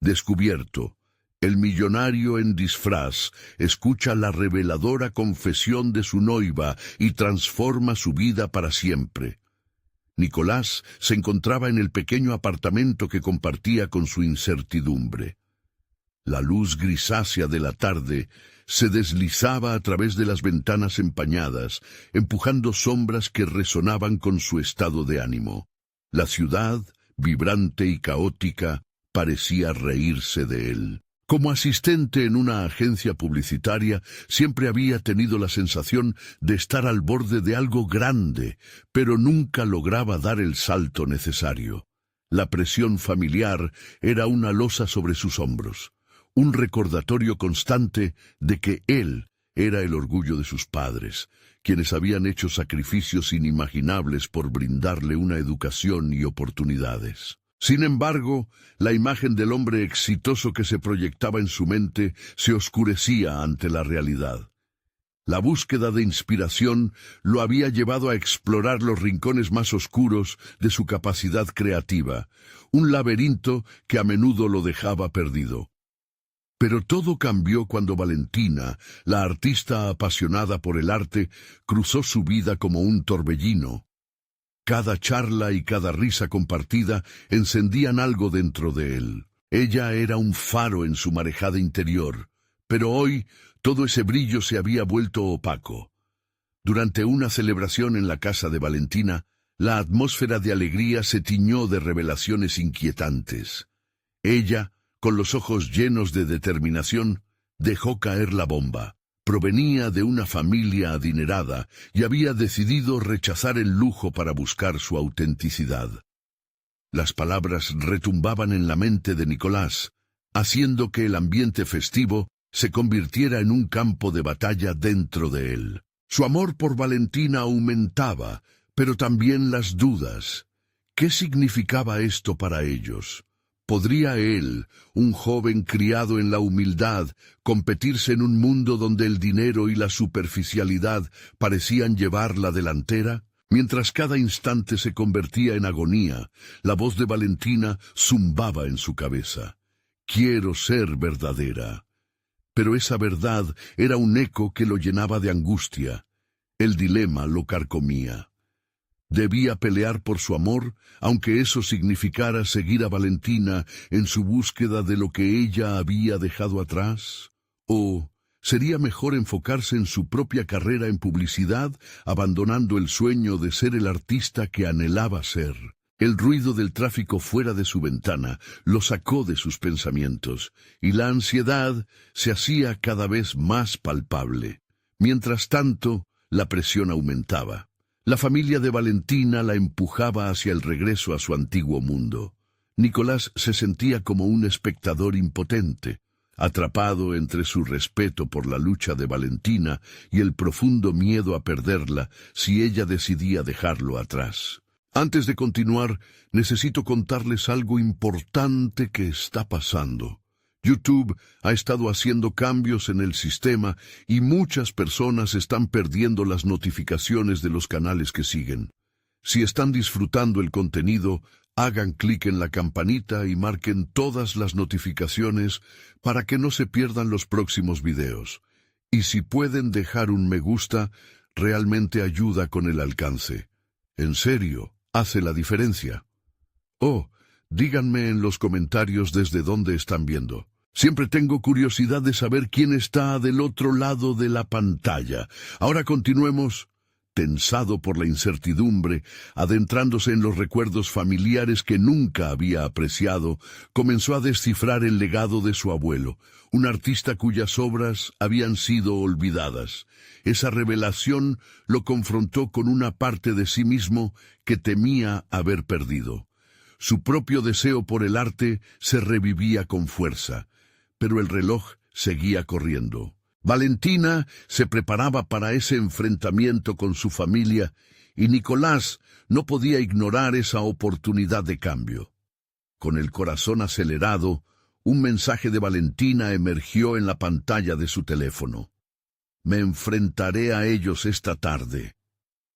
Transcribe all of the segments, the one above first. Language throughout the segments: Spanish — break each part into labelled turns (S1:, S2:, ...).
S1: Descubierto. El millonario en disfraz escucha la reveladora confesión de su noiva y transforma su vida para siempre. Nicolás se encontraba en el pequeño apartamento que compartía con su incertidumbre. La luz grisácea de la tarde se deslizaba a través de las ventanas empañadas, empujando sombras que resonaban con su estado de ánimo. La ciudad, vibrante y caótica, parecía reírse de él. Como asistente en una agencia publicitaria, siempre había tenido la sensación de estar al borde de algo grande, pero nunca lograba dar el salto necesario. La presión familiar era una losa sobre sus hombros, un recordatorio constante de que él era el orgullo de sus padres, quienes habían hecho sacrificios inimaginables por brindarle una educación y oportunidades. Sin embargo, la imagen del hombre exitoso que se proyectaba en su mente se oscurecía ante la realidad. La búsqueda de inspiración lo había llevado a explorar los rincones más oscuros de su capacidad creativa, un laberinto que a menudo lo dejaba perdido. Pero todo cambió cuando Valentina, la artista apasionada por el arte, cruzó su vida como un torbellino. Cada charla y cada risa compartida encendían algo dentro de él. Ella era un faro en su marejada interior, pero hoy todo ese brillo se había vuelto opaco. Durante una celebración en la casa de Valentina, la atmósfera de alegría se tiñó de revelaciones inquietantes. Ella, con los ojos llenos de determinación, dejó caer la bomba. Provenía de una familia adinerada y había decidido rechazar el lujo para buscar su autenticidad. Las palabras retumbaban en la mente de Nicolás, haciendo que el ambiente festivo se convirtiera en un campo de batalla dentro de él. Su amor por Valentina aumentaba, pero también las dudas. ¿Qué significaba esto para ellos? ¿Podría él, un joven criado en la humildad, competirse en un mundo donde el dinero y la superficialidad parecían llevar la delantera? Mientras cada instante se convertía en agonía, la voz de Valentina zumbaba en su cabeza. Quiero ser verdadera. Pero esa verdad era un eco que lo llenaba de angustia. El dilema lo carcomía. Debía pelear por su amor, aunque eso significara seguir a Valentina en su búsqueda de lo que ella había dejado atrás. ¿O sería mejor enfocarse en su propia carrera en publicidad, abandonando el sueño de ser el artista que anhelaba ser? El ruido del tráfico fuera de su ventana lo sacó de sus pensamientos, y la ansiedad se hacía cada vez más palpable. Mientras tanto, la presión aumentaba. La familia de Valentina la empujaba hacia el regreso a su antiguo mundo. Nicolás se sentía como un espectador impotente, atrapado entre su respeto por la lucha de Valentina y el profundo miedo a perderla si ella decidía dejarlo atrás. Antes de continuar, necesito contarles algo importante que está pasando. YouTube ha estado haciendo cambios en el sistema y muchas personas están perdiendo las notificaciones de los canales que siguen. Si están disfrutando el contenido, hagan clic en la campanita y marquen todas las notificaciones para que no se pierdan los próximos videos. Y si pueden dejar un me gusta, realmente ayuda con el alcance. En serio, hace la diferencia. Oh, díganme en los comentarios desde dónde están viendo. Siempre tengo curiosidad de saber quién está del otro lado de la pantalla. Ahora continuemos. Tensado por la incertidumbre, adentrándose en los recuerdos familiares que nunca había apreciado, comenzó a descifrar el legado de su abuelo, un artista cuyas obras habían sido olvidadas. Esa revelación lo confrontó con una parte de sí mismo que temía haber perdido. Su propio deseo por el arte se revivía con fuerza, pero el reloj seguía corriendo. Valentina se preparaba para ese enfrentamiento con su familia y Nicolás no podía ignorar esa oportunidad de cambio. Con el corazón acelerado, un mensaje de Valentina emergió en la pantalla de su teléfono. Me enfrentaré a ellos esta tarde.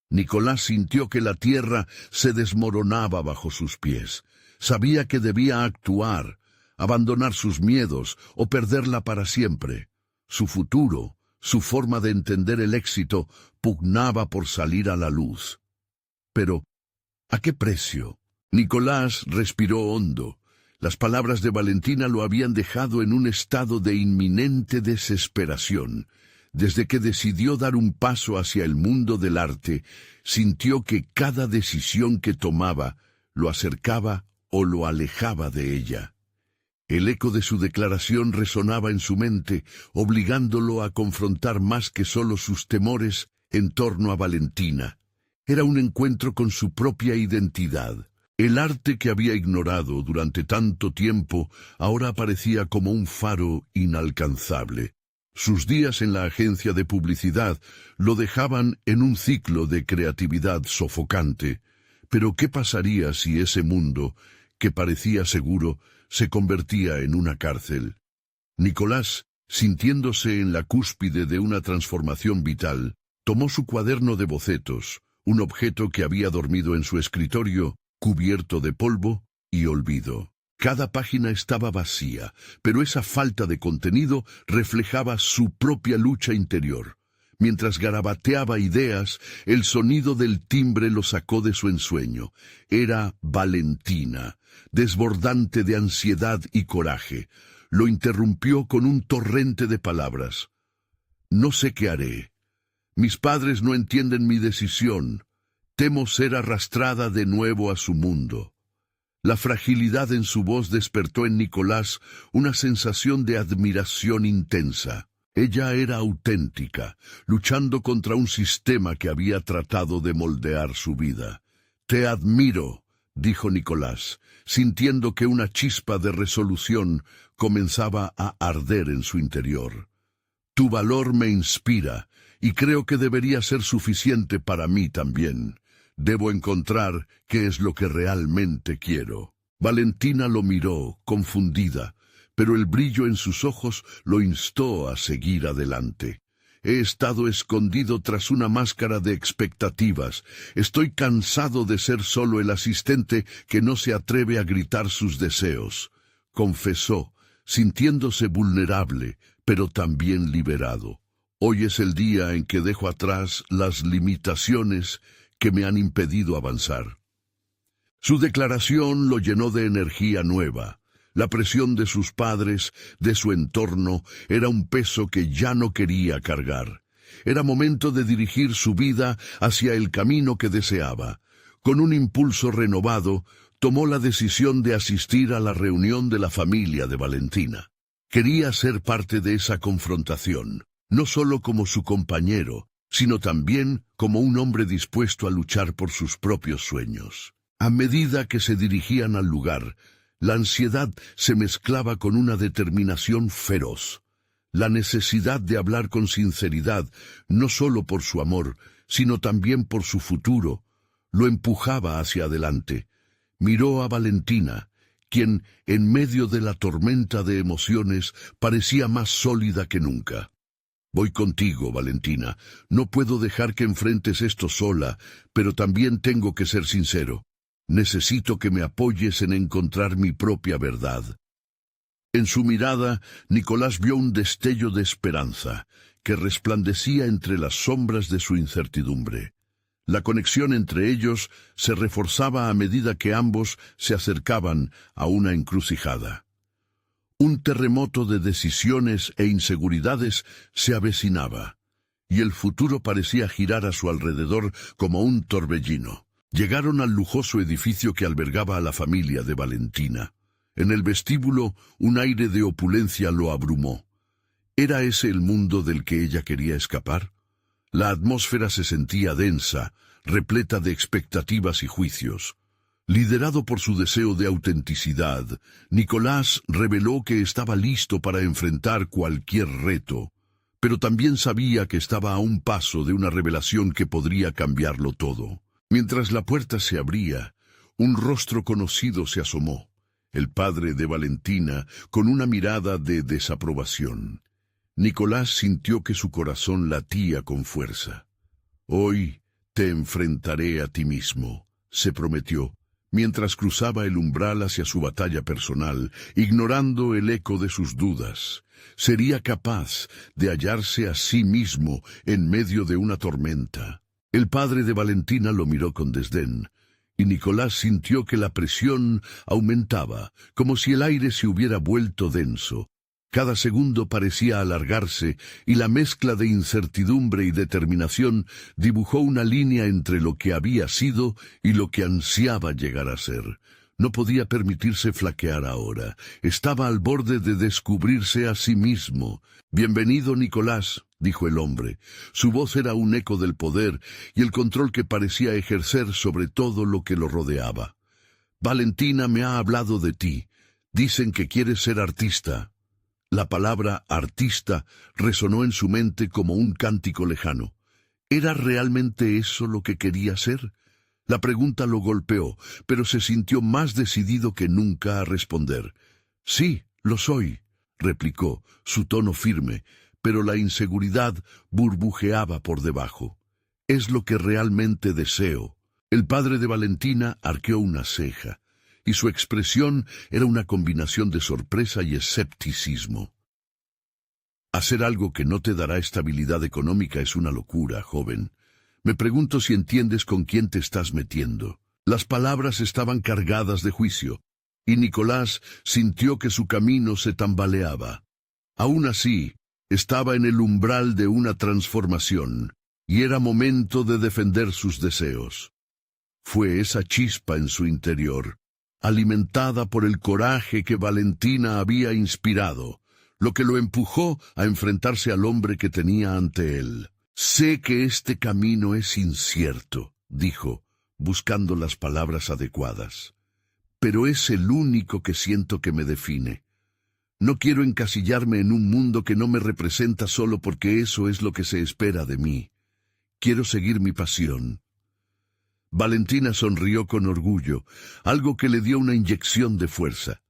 S1: Nicolás sintió que la tierra se desmoronaba bajo sus pies. Sabía que debía actuar, abandonar sus miedos o perderla para siempre. Su futuro, su forma de entender el éxito, pugnaba por salir a la luz. Pero, ¿a qué precio? Nicolás respiró hondo. Las palabras de Valentina lo habían dejado en un estado de inminente desesperación. Desde que decidió dar un paso hacia el mundo del arte, sintió que cada decisión que tomaba lo acercaba o lo alejaba de ella. El eco de su declaración resonaba en su mente, obligándolo a confrontar más que solo sus temores en torno a Valentina. Era un encuentro con su propia identidad. El arte que había ignorado durante tanto tiempo ahora aparecía como un faro inalcanzable. Sus días en la agencia de publicidad lo dejaban en un ciclo de creatividad sofocante. Pero ¿qué pasaría si ese mundo, que parecía seguro, se convertía en una cárcel? Nicolás, sintiéndose en la cúspide de una transformación vital, tomó su cuaderno de bocetos, un objeto que había dormido en su escritorio, cubierto de polvo y olvido. Cada página estaba vacía, pero esa falta de contenido reflejaba su propia lucha interior. Mientras garabateaba ideas, el sonido del timbre lo sacó de su ensueño. Era Valentina, desbordante de ansiedad y coraje. Lo interrumpió con un torrente de palabras. «No sé qué haré. Mis padres no entienden mi decisión. Temo ser arrastrada de nuevo a su mundo». La fragilidad en su voz despertó en Nicolás una sensación de admiración intensa. Ella era auténtica, luchando contra un sistema que había tratado de moldear su vida. «Te admiro», dijo Nicolás, sintiendo que una chispa de resolución comenzaba a arder en su interior. «Tu valor me inspira, y creo que debería ser suficiente para mí también. Debo encontrar qué es lo que realmente quiero». Valentina lo miró, confundida, pero el brillo en sus ojos lo instó a seguir adelante. «He estado escondido tras una máscara de expectativas. Estoy cansado de ser solo el asistente que no se atreve a gritar sus deseos», confesó, sintiéndose vulnerable, pero también liberado. «Hoy es el día en que dejo atrás las limitaciones que me han impedido avanzar». Su declaración lo llenó de energía nueva. La presión de sus padres, de su entorno, era un peso que ya no quería cargar. Era momento de dirigir su vida hacia el camino que deseaba. Con un impulso renovado, tomó la decisión de asistir a la reunión de la familia de Valentina. Quería ser parte de esa confrontación, no solo como su compañero, sino también como un hombre dispuesto a luchar por sus propios sueños. A medida que se dirigían al lugar, la ansiedad se mezclaba con una determinación feroz. La necesidad de hablar con sinceridad, no solo por su amor, sino también por su futuro, lo empujaba hacia adelante. Miró a Valentina, quien, en medio de la tormenta de emociones, parecía más sólida que nunca. «Voy contigo, Valentina. No puedo dejar que enfrentes esto sola, pero también tengo que ser sincero. Necesito que me apoyes en encontrar mi propia verdad». En su mirada, Nicolás vio un destello de esperanza, que resplandecía entre las sombras de su incertidumbre. La conexión entre ellos se reforzaba a medida que ambos se acercaban a una encrucijada. Un terremoto de decisiones e inseguridades se avecinaba, y el futuro parecía girar a su alrededor como un torbellino. Llegaron al lujoso edificio que albergaba a la familia de Valentina. En el vestíbulo, un aire de opulencia lo abrumó. ¿Era ese el mundo del que ella quería escapar? La atmósfera se sentía densa, repleta de expectativas y juicios. Liderado por su deseo de autenticidad, Nicolás reveló que estaba listo para enfrentar cualquier reto, pero también sabía que estaba a un paso de una revelación que podría cambiarlo todo. Mientras la puerta se abría, un rostro conocido se asomó, el padre de Valentina, con una mirada de desaprobación. Nicolás sintió que su corazón latía con fuerza. «Hoy te enfrentaré a ti mismo», se prometió, mientras cruzaba el umbral hacia su batalla personal, ignorando el eco de sus dudas. Sería capaz de hallarse a sí mismo en medio de una tormenta. El padre de Valentina lo miró con desdén, y Nicolás sintió que la presión aumentaba, como si el aire se hubiera vuelto denso. Cada segundo parecía alargarse, y la mezcla de incertidumbre y determinación dibujó una línea entre lo que había sido y lo que ansiaba llegar a ser. No podía permitirse flaquear ahora. Estaba al borde de descubrirse a sí mismo. «Bienvenido, Nicolás», dijo el hombre. Su voz era un eco del poder y el control que parecía ejercer sobre todo lo que lo rodeaba. «Valentina me ha hablado de ti. Dicen que quieres ser artista». La palabra artista resonó en su mente como un cántico lejano. ¿Era realmente eso lo que quería ser? La pregunta lo golpeó, pero se sintió más decidido que nunca a responder. «Sí, lo soy», replicó, su tono firme, pero la inseguridad burbujeaba por debajo. «Es lo que realmente deseo». El padre de Valentina arqueó una ceja, y su expresión era una combinación de sorpresa y escepticismo. «Hacer algo que no te dará estabilidad económica es una locura, joven. Me pregunto si entiendes con quién te estás metiendo». Las palabras estaban cargadas de juicio, y Nicolás sintió que su camino se tambaleaba. Aún así, estaba en el umbral de una transformación, y era momento de defender sus deseos. Fue esa chispa en su interior, alimentada por el coraje que Valentina había inspirado, lo que lo empujó a enfrentarse al hombre que tenía ante él. «Sé que este camino es incierto», dijo, buscando las palabras adecuadas, «pero es el único que siento que me define. No quiero encasillarme en un mundo que no me representa solo porque eso es lo que se espera de mí. Quiero seguir mi pasión». Valentina sonrió con orgullo, algo que le dio una inyección de fuerza.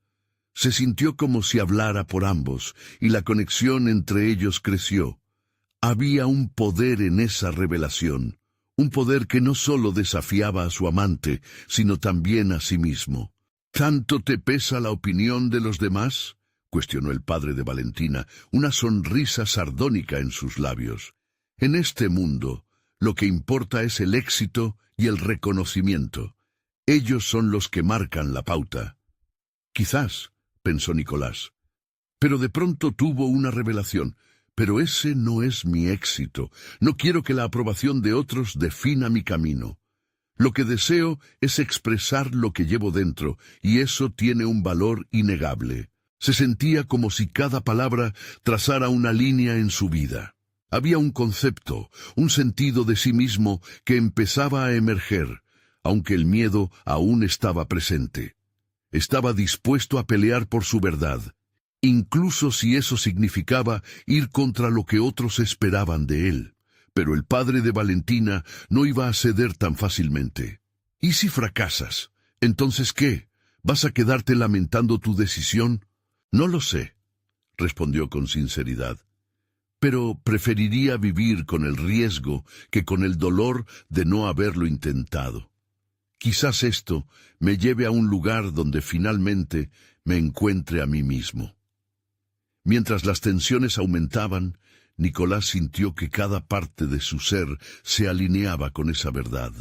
S1: Se sintió como si hablara por ambos, y la conexión entre ellos creció. Había un poder en esa revelación, un poder que no solo desafiaba a su amante, sino también a sí mismo. «¿Tanto te pesa la opinión de los demás?», cuestionó el padre de Valentina, una sonrisa sardónica en sus labios. «En este mundo, lo que importa es el éxito y el reconocimiento. Ellos son los que marcan la pauta». «Quizás», pensó Nicolás. Pero de pronto tuvo una revelación. «Pero ese no es mi éxito. No quiero que la aprobación de otros defina mi camino. Lo que deseo es expresar lo que llevo dentro, y eso tiene un valor innegable». Se sentía como si cada palabra trazara una línea en su vida. Había un concepto, un sentido de sí mismo que empezaba a emerger, aunque el miedo aún estaba presente. Estaba dispuesto a pelear por su verdad, incluso si eso significaba ir contra lo que otros esperaban de él. Pero el padre de Valentina no iba a ceder tan fácilmente. «¿Y si fracasas? ¿Entonces qué? ¿Vas a quedarte lamentando tu decisión?» «No lo sé», respondió con sinceridad. «Pero preferiría vivir con el riesgo que con el dolor de no haberlo intentado. Quizás esto me lleve a un lugar donde finalmente me encuentre a mí mismo». Mientras las tensiones aumentaban, Nicolás sintió que cada parte de su ser se alineaba con esa verdad.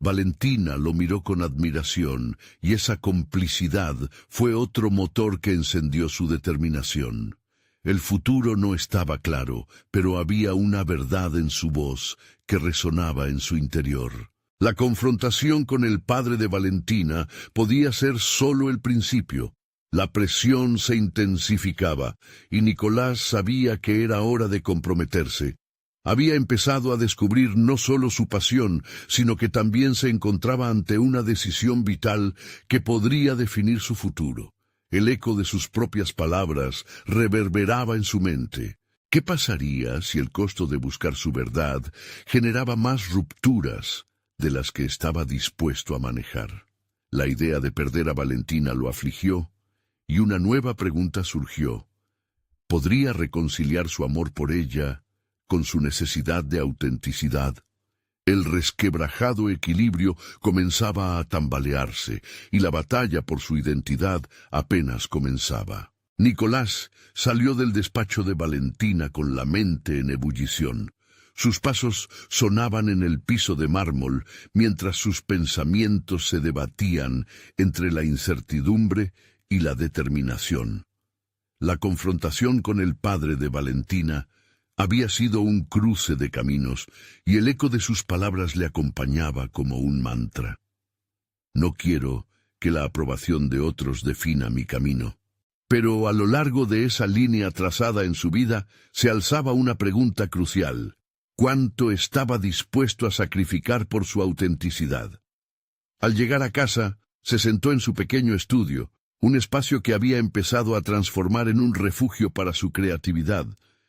S1: Valentina lo miró con admiración, y esa complicidad fue otro motor que encendió su determinación. El futuro no estaba claro, pero había una verdad en su voz que resonaba en su interior. La confrontación con el padre de Valentina podía ser solo el principio. La presión se intensificaba, y Nicolás sabía que era hora de comprometerse. Había empezado a descubrir no solo su pasión, sino que también se encontraba ante una decisión vital que podría definir su futuro. El eco de sus propias palabras reverberaba en su mente. ¿Qué pasaría si el costo de buscar su verdad generaba más rupturas de las que estaba dispuesto a manejar? La idea de perder a Valentina lo afligió, y una nueva pregunta surgió. ¿Podría reconciliar su amor por ella con su necesidad de autenticidad? El resquebrajado equilibrio comenzaba a tambalearse, y la batalla por su identidad apenas comenzaba. Nicolás salió del despacho de Valentina con la mente en ebullición. Sus pasos sonaban en el piso de mármol, mientras sus pensamientos se debatían entre la incertidumbre y la determinación. La confrontación con el padre de Valentina había sido un cruce de caminos, y el eco de sus palabras le acompañaba como un mantra. No quiero que la aprobación de otros defina mi camino. Pero a lo largo de esa línea trazada en su vida se alzaba una pregunta crucial: ¿cuánto estaba dispuesto a sacrificar por su autenticidad? Al llegar a casa, se sentó en su pequeño estudio, un espacio que había empezado a transformar en un refugio para su creatividad.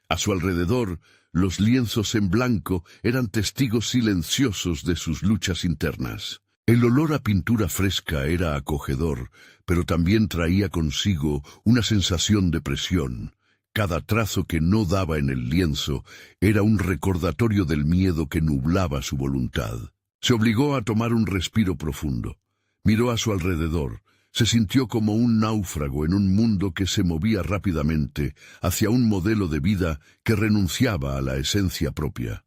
S1: A su alrededor, los lienzos en blanco eran testigos silenciosos de sus luchas internas. El olor a pintura fresca era acogedor, pero también traía consigo una sensación de presión. Cada trazo que no daba en el lienzo era un recordatorio del miedo que nublaba su voluntad. Se obligó a tomar un respiro profundo. Miró a su alrededor. Se sintió como un náufrago en un mundo que se movía rápidamente hacia un modelo de vida que renunciaba a la esencia propia.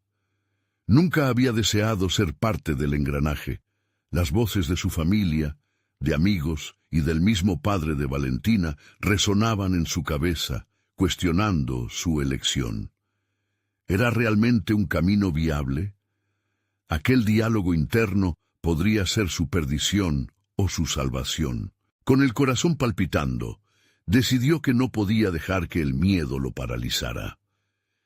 S1: Nunca había deseado ser parte del engranaje. Las voces de su familia, de amigos y del mismo padre de Valentina resonaban en su cabeza, cuestionando su elección. ¿Era realmente un camino viable? Aquel diálogo interno podría ser su perdición o su salvación. Con el corazón palpitando, decidió que no podía dejar que el miedo lo paralizara.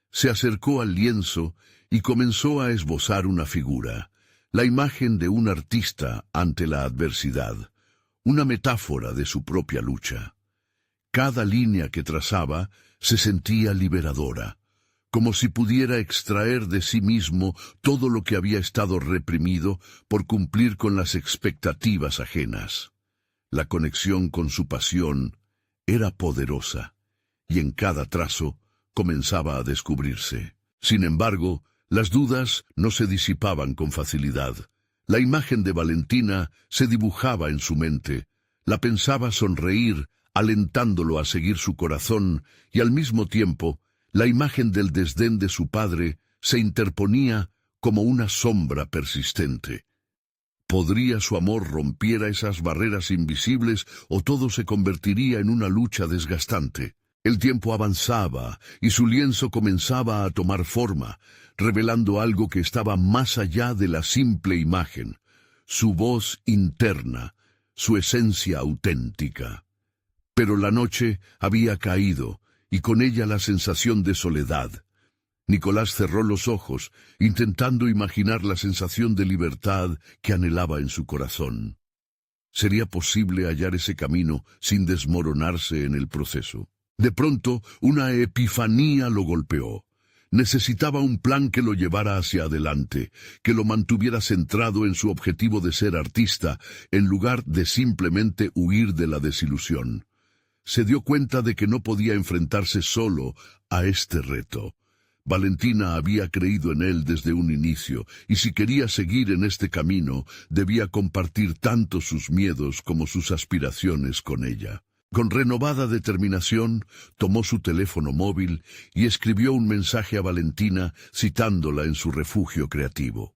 S1: Se acercó al lienzo y comenzó a esbozar una figura, la imagen de un artista ante la adversidad, una metáfora de su propia lucha. Cada línea que trazaba se sentía liberadora, como si pudiera extraer de sí mismo todo lo que había estado reprimido por cumplir con las expectativas ajenas. La conexión con su pasión era poderosa, y en cada trazo comenzaba a descubrirse. Sin embargo, las dudas no se disipaban con facilidad. La imagen de Valentina se dibujaba en su mente. La pensaba sonreír, alentándolo a seguir su corazón, y al mismo tiempo, la imagen del desdén de su padre se interponía como una sombra persistente. ¿Podría su amor rompiera esas barreras invisibles o todo se convertiría en una lucha desgastante? El tiempo avanzaba y su lienzo comenzaba a tomar forma, revelando algo que estaba más allá de la simple imagen, su voz interna, su esencia auténtica. Pero la noche había caído, y con ella la sensación de soledad. Nicolás cerró los ojos, intentando imaginar la sensación de libertad que anhelaba en su corazón. ¿Sería posible hallar ese camino sin desmoronarse en el proceso? De pronto, una epifanía lo golpeó. Necesitaba un plan que lo llevara hacia adelante, que lo mantuviera centrado en su objetivo de ser artista, en lugar de simplemente huir de la desilusión. Se dio cuenta de que no podía enfrentarse solo a este reto. Valentina había creído en él desde un inicio, y si quería seguir en este camino, debía compartir tanto sus miedos como sus aspiraciones con ella. Con renovada determinación, tomó su teléfono móvil y escribió un mensaje a Valentina citándola en su refugio creativo.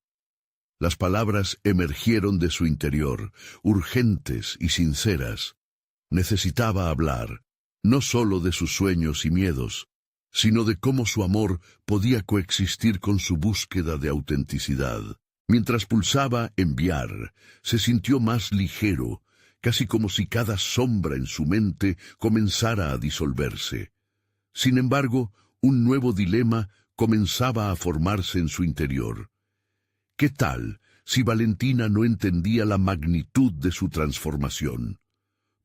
S1: Las palabras emergieron de su interior, urgentes y sinceras. Necesitaba hablar, no solo de sus sueños y miedos, sino de cómo su amor podía coexistir con su búsqueda de autenticidad. Mientras pulsaba enviar, se sintió más ligero, casi como si cada sombra en su mente comenzara a disolverse. Sin embargo, un nuevo dilema comenzaba a formarse en su interior. ¿Qué tal si Valentina no entendía la magnitud de su transformación?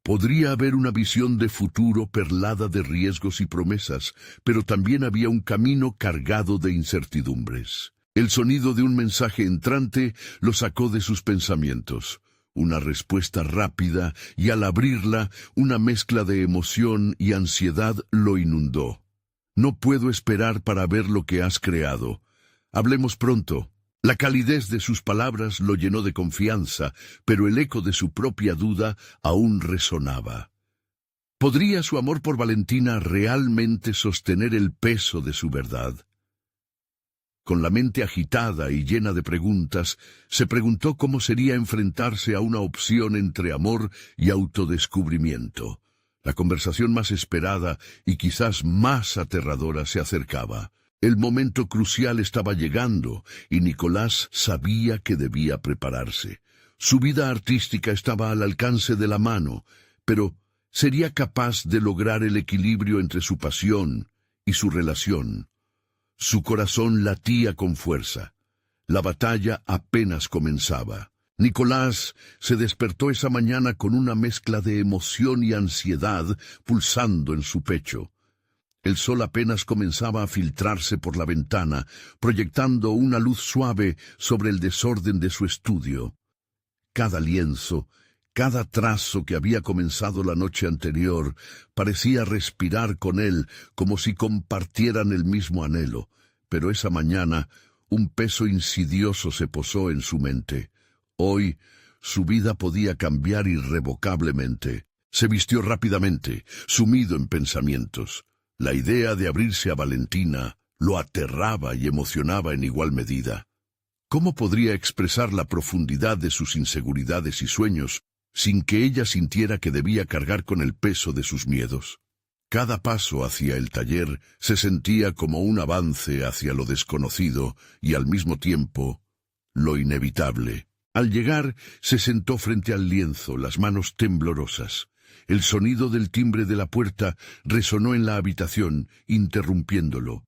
S1: Podría haber una visión de futuro perlada de riesgos y promesas, pero también había un camino cargado de incertidumbres. El sonido de un mensaje entrante lo sacó de sus pensamientos. Una respuesta rápida, y al abrirla, una mezcla de emoción y ansiedad lo inundó. No puedo esperar para ver lo que has creado. Hablemos pronto. La calidez de sus palabras lo llenó de confianza, pero el eco de su propia duda aún resonaba. ¿Podría su amor por Valentina realmente sostener el peso de su verdad? Con la mente agitada y llena de preguntas, se preguntó cómo sería enfrentarse a una opción entre amor y autodescubrimiento. La conversación más esperada y quizás más aterradora se acercaba. El momento crucial estaba llegando y Nicolás sabía que debía prepararse. Su vida artística estaba al alcance de la mano, pero ¿sería capaz de lograr el equilibrio entre su pasión y su relación? Su corazón latía con fuerza. La batalla apenas comenzaba. Nicolás se despertó esa mañana con una mezcla de emoción y ansiedad pulsando en su pecho. El sol apenas comenzaba a filtrarse por la ventana, proyectando una luz suave sobre el desorden de su estudio. Cada lienzo, cada trazo que había comenzado la noche anterior, parecía respirar con él como si compartieran el mismo anhelo. Pero esa mañana, un peso insidioso se posó en su mente. Hoy, su vida podía cambiar irrevocablemente. Se vistió rápidamente, sumido en pensamientos. La idea de abrirse a Valentina lo aterraba y emocionaba en igual medida. ¿Cómo podría expresar la profundidad de sus inseguridades y sueños sin que ella sintiera que debía cargar con el peso de sus miedos? Cada paso hacia el taller se sentía como un avance hacia lo desconocido y al mismo tiempo lo inevitable. Al llegar, se sentó frente al lienzo, las manos temblorosas. El sonido del timbre de la puerta resonó en la habitación, interrumpiéndolo.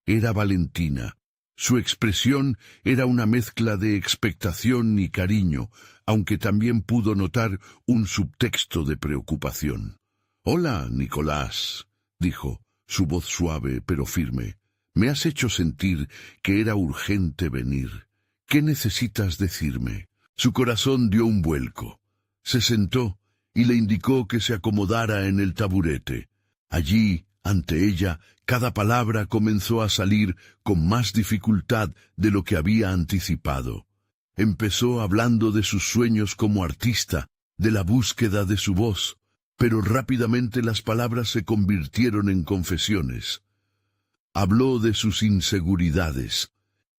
S1: Era Valentina. Su expresión era una mezcla de expectación y cariño, aunque también pudo notar un subtexto de preocupación. «Hola, Nicolás», dijo, su voz suave pero firme. «Me has hecho sentir que era urgente venir. ¿Qué necesitas decirme?» Su corazón dio un vuelco. Se sentó y le indicó que se acomodara en el taburete. Allí, ante ella, cada palabra comenzó a salir con más dificultad de lo que había anticipado. Empezó hablando de sus sueños como artista, de la búsqueda de su voz, pero rápidamente las palabras se convirtieron en confesiones. Habló de sus inseguridades,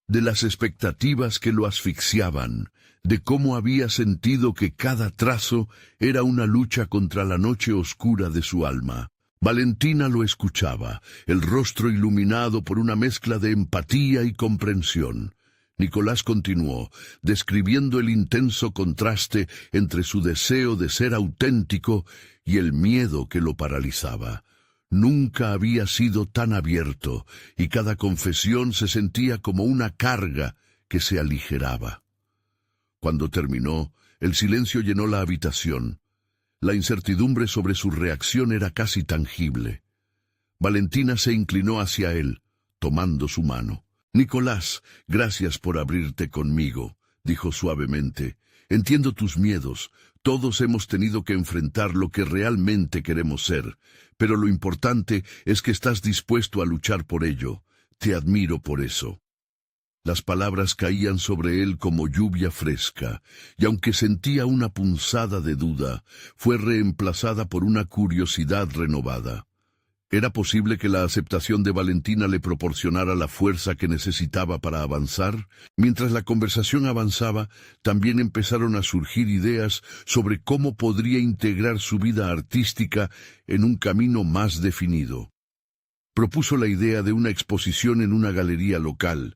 S1: de las expectativas que lo asfixiaban, de cómo había sentido que cada trazo era una lucha contra la noche oscura de su alma. Valentina lo escuchaba, el rostro iluminado por una mezcla de empatía y comprensión. Nicolás continuó, describiendo el intenso contraste entre su deseo de ser auténtico y el miedo que lo paralizaba. Nunca había sido tan abierto, y cada confesión se sentía como una carga que se aligeraba. Cuando terminó, el silencio llenó la habitación. La incertidumbre sobre su reacción era casi tangible. Valentina se inclinó hacia él, tomando su mano. «Nicolás, gracias por abrirte conmigo», dijo suavemente. «Entiendo tus miedos. Todos hemos tenido que enfrentar lo que realmente queremos ser, pero lo importante es que estás dispuesto a luchar por ello. Te admiro por eso». Las palabras caían sobre él como lluvia fresca, y aunque sentía una punzada de duda, fue reemplazada por una curiosidad renovada. ¿Era posible que la aceptación de Valentina le proporcionara la fuerza que necesitaba para avanzar? Mientras la conversación avanzaba, también empezaron a surgir ideas sobre cómo podría integrar su vida artística en un camino más definido. Propuso la idea de una exposición en una galería local,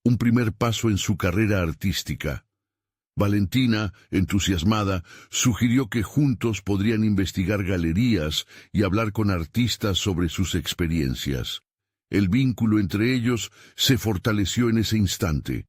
S1: un primer paso en su carrera artística. Valentina, entusiasmada, sugirió que juntos podrían investigar galerías y hablar con artistas sobre sus experiencias. El vínculo entre ellos se fortaleció en ese instante.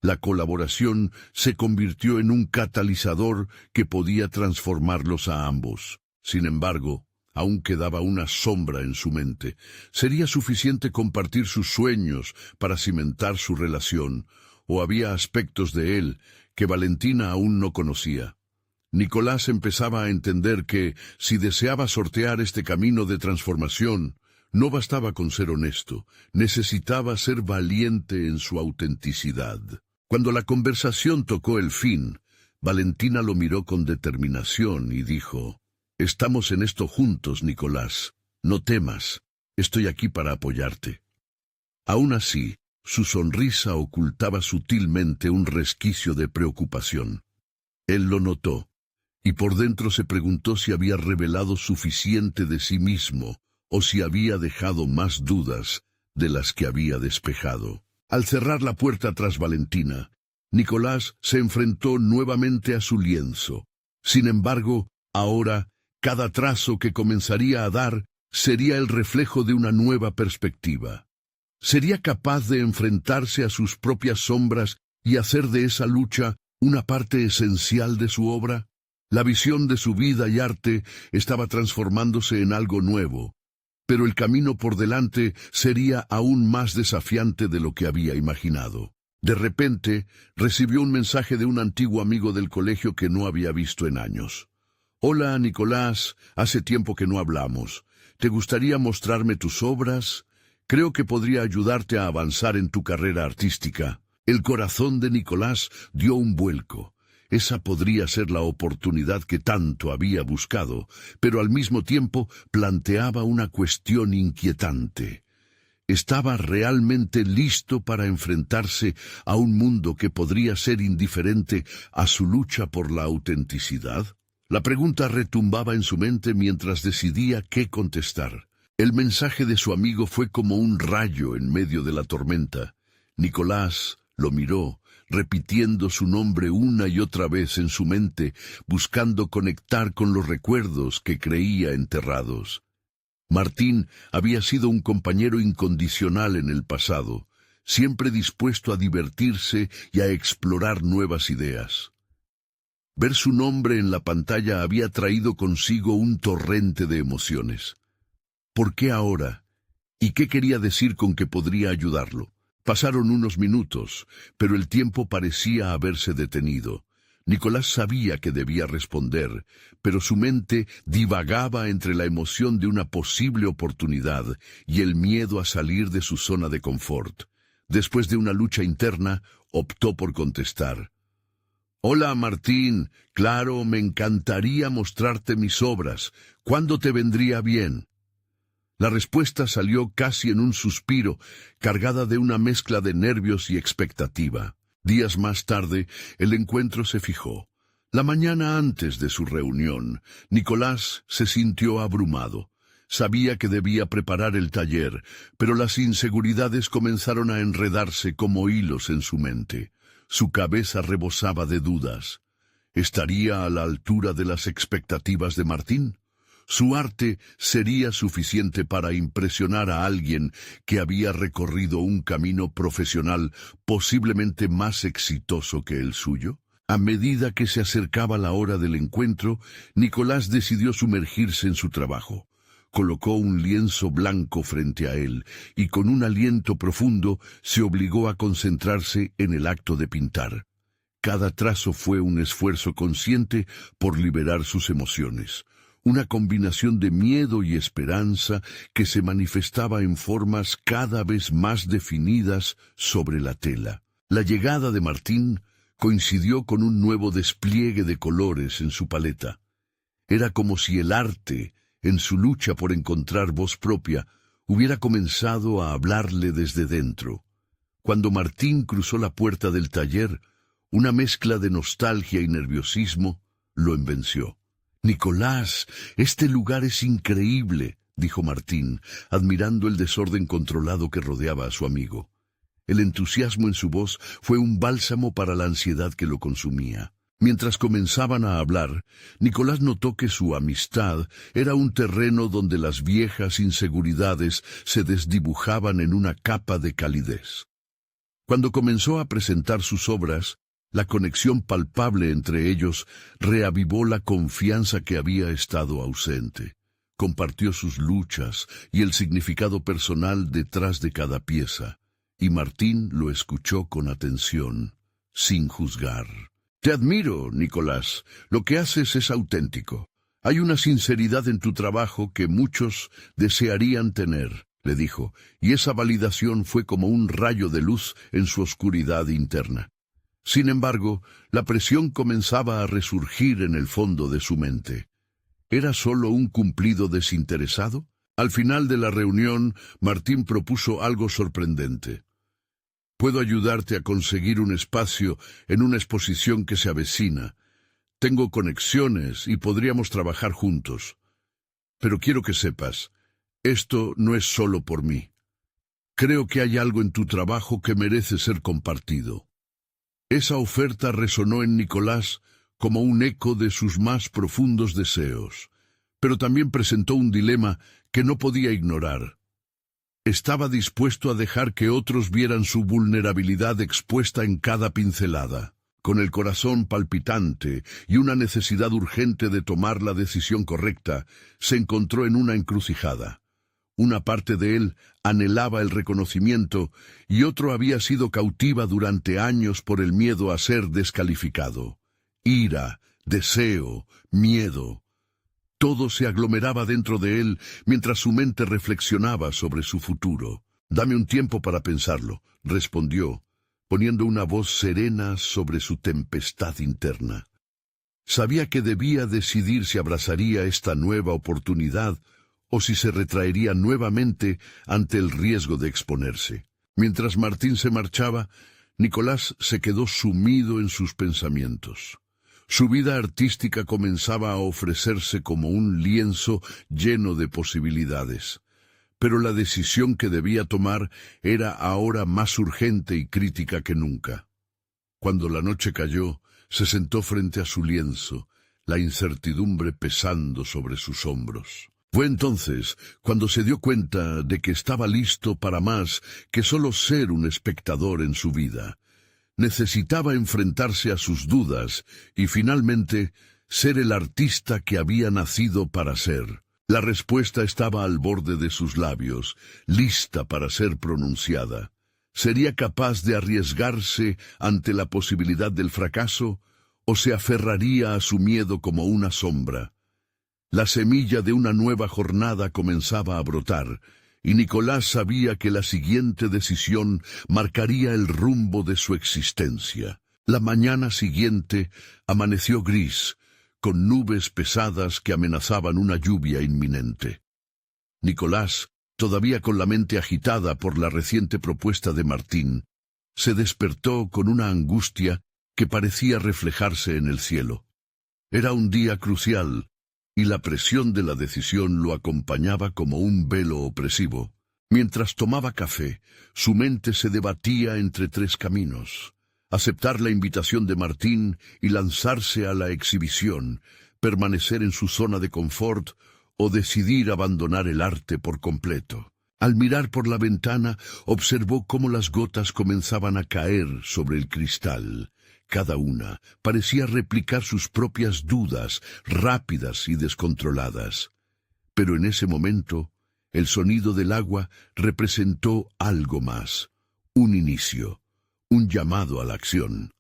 S1: La colaboración se convirtió en un catalizador que podía transformarlos a ambos. Sin embargo, aún quedaba una sombra en su mente. ¿Sería suficiente compartir sus sueños para cimentar su relación? ¿O había aspectos de él que Valentina aún no conocía? Nicolás empezaba a entender que, si deseaba sortear este camino de transformación, no bastaba con ser honesto, necesitaba ser valiente en su autenticidad. Cuando la conversación tocó el fin, Valentina lo miró con determinación y dijo: «Estamos en esto juntos, Nicolás. No temas, estoy aquí para apoyarte». Aún así, su sonrisa ocultaba sutilmente un resquicio de preocupación. Él lo notó, y por dentro se preguntó si había revelado suficiente de sí mismo o si había dejado más dudas de las que había despejado. Al cerrar la puerta tras Valentina, Nicolás se enfrentó nuevamente a su lienzo. Sin embargo, ahora, cada trazo que comenzaría a dar sería el reflejo de una nueva perspectiva. ¿Sería capaz de enfrentarse a sus propias sombras y hacer de esa lucha una parte esencial de su obra? La visión de su vida y arte estaba transformándose en algo nuevo, pero el camino por delante sería aún más desafiante de lo que había imaginado. De repente, recibió un mensaje de un antiguo amigo del colegio que no había visto en años. «Hola, Nicolás, hace tiempo que no hablamos. ¿Te gustaría mostrarme tus obras? Creo que podría ayudarte a avanzar en tu carrera artística». El corazón de Nicolás dio un vuelco. Esa podría ser la oportunidad que tanto había buscado, pero al mismo tiempo planteaba una cuestión inquietante. ¿Estaba realmente listo para enfrentarse a un mundo que podría ser indiferente a su lucha por la autenticidad? La pregunta retumbaba en su mente mientras decidía qué contestar. El mensaje de su amigo fue como un rayo en medio de la tormenta. Nicolás lo miró, repitiendo su nombre una y otra vez en su mente, buscando conectar con los recuerdos que creía enterrados. Martín había sido un compañero incondicional en el pasado, siempre dispuesto a divertirse y a explorar nuevas ideas. Ver su nombre en la pantalla había traído consigo un torrente de emociones. ¿Por qué ahora? ¿Y qué quería decir con que podría ayudarlo? Pasaron unos minutos, pero el tiempo parecía haberse detenido. Nicolás sabía que debía responder, pero su mente divagaba entre la emoción de una posible oportunidad y el miedo a salir de su zona de confort. Después de una lucha interna, optó por contestar. «Hola, Martín. Claro, me encantaría mostrarte mis obras. ¿Cuándo te vendría bien?» La respuesta salió casi en un suspiro, cargada de una mezcla de nervios y expectativa. Días más tarde, el encuentro se fijó. La mañana antes de su reunión, Nicolás se sintió abrumado. Sabía que debía preparar el taller, pero las inseguridades comenzaron a enredarse como hilos en su mente. Su cabeza rebosaba de dudas. ¿Estaría a la altura de las expectativas de Martín? ¿Su arte sería suficiente para impresionar a alguien que había recorrido un camino profesional posiblemente más exitoso que el suyo? A medida que se acercaba la hora del encuentro, Nicolás decidió sumergirse en su trabajo. Colocó un lienzo blanco frente a él y con un aliento profundo se obligó a concentrarse en el acto de pintar. Cada trazo fue un esfuerzo consciente por liberar sus emociones. Una combinación de miedo y esperanza que se manifestaba en formas cada vez más definidas sobre la tela. La llegada de Martín coincidió con un nuevo despliegue de colores en su paleta. Era como si el arte, en su lucha por encontrar voz propia, hubiera comenzado a hablarle desde dentro. Cuando Martín cruzó la puerta del taller, una mezcla de nostalgia y nerviosismo lo envenció. «Nicolás, este lugar es increíble», dijo Martín, admirando el desorden controlado que rodeaba a su amigo. El entusiasmo en su voz fue un bálsamo para la ansiedad que lo consumía. Mientras comenzaban a hablar, Nicolás notó que su amistad era un terreno donde las viejas inseguridades se desdibujaban en una capa de calidez. Cuando comenzó a presentar sus obras, la conexión palpable entre ellos reavivó la confianza que había estado ausente. Compartió sus luchas y el significado personal detrás de cada pieza, y Martín lo escuchó con atención, sin juzgar. «Te admiro, Nicolás. Lo que haces es auténtico. Hay una sinceridad en tu trabajo que muchos desearían tener», le dijo, y esa validación fue como un rayo de luz en su oscuridad interna. Sin embargo, la presión comenzaba a resurgir en el fondo de su mente. ¿Era solo un cumplido desinteresado? Al final de la reunión, Martín propuso algo sorprendente. «Puedo ayudarte a conseguir un espacio en una exposición que se avecina. Tengo conexiones y podríamos trabajar juntos. Pero quiero que sepas, esto no es solo por mí. Creo que hay algo en tu trabajo que merece ser compartido». Esa oferta resonó en Nicolás como un eco de sus más profundos deseos, pero también presentó un dilema que no podía ignorar. Estaba dispuesto a dejar que otros vieran su vulnerabilidad expuesta en cada pincelada. Con el corazón palpitante y una necesidad urgente de tomar la decisión correcta, se encontró en una encrucijada. Una parte de él anhelaba el reconocimiento y otro había sido cautiva durante años por el miedo a ser descalificado. Ira, deseo, miedo. Todo se aglomeraba dentro de él mientras su mente reflexionaba sobre su futuro. «Dame un tiempo para pensarlo», respondió, poniendo una voz serena sobre su tempestad interna. Sabía que debía decidir si abrazaría esta nueva oportunidad o si se retraería nuevamente ante el riesgo de exponerse. Mientras Martín se marchaba, Nicolás se quedó sumido en sus pensamientos. Su vida artística comenzaba a ofrecerse como un lienzo lleno de posibilidades, pero la decisión que debía tomar era ahora más urgente y crítica que nunca. Cuando la noche cayó, se sentó frente a su lienzo, la incertidumbre pesando sobre sus hombros. Fue entonces cuando se dio cuenta de que estaba listo para más que solo ser un espectador en su vida. Necesitaba enfrentarse a sus dudas y finalmente ser el artista que había nacido para ser. La respuesta estaba al borde de sus labios, lista para ser pronunciada. ¿Sería capaz de arriesgarse ante la posibilidad del fracaso o se aferraría a su miedo como una sombra? La semilla de una nueva jornada comenzaba a brotar, y Nicolás sabía que la siguiente decisión marcaría el rumbo de su existencia. La mañana siguiente amaneció gris, con nubes pesadas que amenazaban una lluvia inminente. Nicolás, todavía con la mente agitada por la reciente propuesta de Martín, se despertó con una angustia que parecía reflejarse en el cielo. Era un día crucial, y la presión de la decisión lo acompañaba como un velo opresivo. Mientras tomaba café, su mente se debatía entre tres caminos: aceptar la invitación de Martín y lanzarse a la exhibición, permanecer en su zona de confort o decidir abandonar el arte por completo. Al mirar por la ventana, observó cómo las gotas comenzaban a caer sobre el cristal. Cada una parecía replicar sus propias dudas, rápidas y descontroladas. Pero en ese momento, el sonido del agua representó algo más, un inicio, un llamado a la acción.